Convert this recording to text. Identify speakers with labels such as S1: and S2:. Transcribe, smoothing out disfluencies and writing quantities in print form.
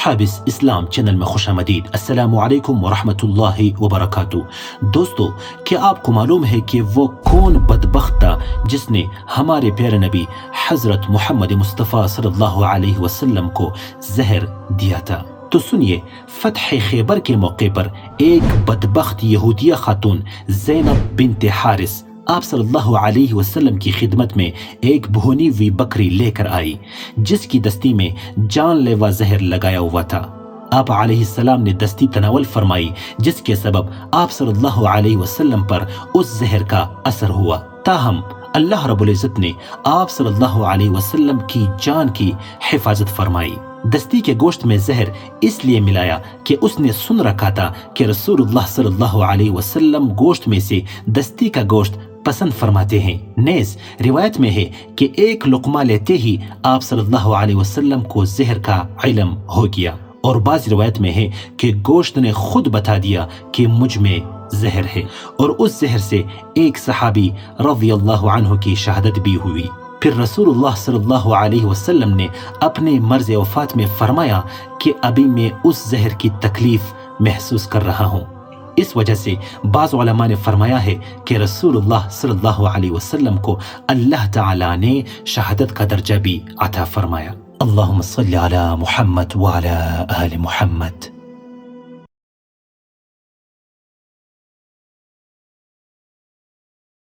S1: حابس اسلام channel میں خوش آمدید۔ السلام علیکم ورحمۃ اللہ وبرکاتہ۔ دوستو، کیا آپ کو معلوم ہے کہ وہ کون بدبخت تھا جس نے ہمارے پیارے نبی حضرت محمد مصطفیٰ صلی اللہ علیہ وسلم کو زہر دیا تھا؟ تو سنیے، فتح خیبر کے موقع پر ایک بدبخت یہودیہ خاتون زینب بنت حارث آپ صلی اللہ علیہ وسلم کی خدمت میں ایک بھونی ہوئی بکری لے کر آئی جس کی دستی میں جان لیوا زہر لگایا ہوا تھا۔ آپ علیہ السلام نے دستی تناول فرمائی جس کے سبب آپ صلی اللہ علیہ وسلم پر اس زہر کا اثر ہوا۔ تاہم اللہ رب العزت نے آپ صلی اللہ علیہ وسلم کی جان کی حفاظت فرمائی۔ دستی کے گوشت میں زہر اس لیے ملایا کہ اس نے سن رکھا تھا کہ رسول اللہ صلی اللہ علیہ وسلم گوشت میں سے دستی کا گوشت پسند فرماتے ہیں۔ نیز روایت میں ہے کہ ایک لقمہ لیتے ہی آپ صلی اللہ علیہ وسلم کو زہر کا علم ہو گیا، اور بعض روایت میں ہے کہ گوشت نے خود بتا دیا کہ مجھ میں زہر ہے، اور اس زہر سے ایک صحابی رضی اللہ عنہ کی شہادت بھی ہوئی۔ پھر رسول اللہ صلی اللہ علیہ وسلم نے اپنے مرض وفات میں فرمایا کہ ابھی میں اس زہر کی تکلیف محسوس کر رہا ہوں۔ اس وجہ سے بعض علماء نے فرمایا ہے کہ رسول اللہ صلی اللہ علیہ وسلم کو اللہ تعالی نے شہادت کا درجہ بھی عطا فرمایا۔ اللہم صلی علی محمد وعلی آل محمد۔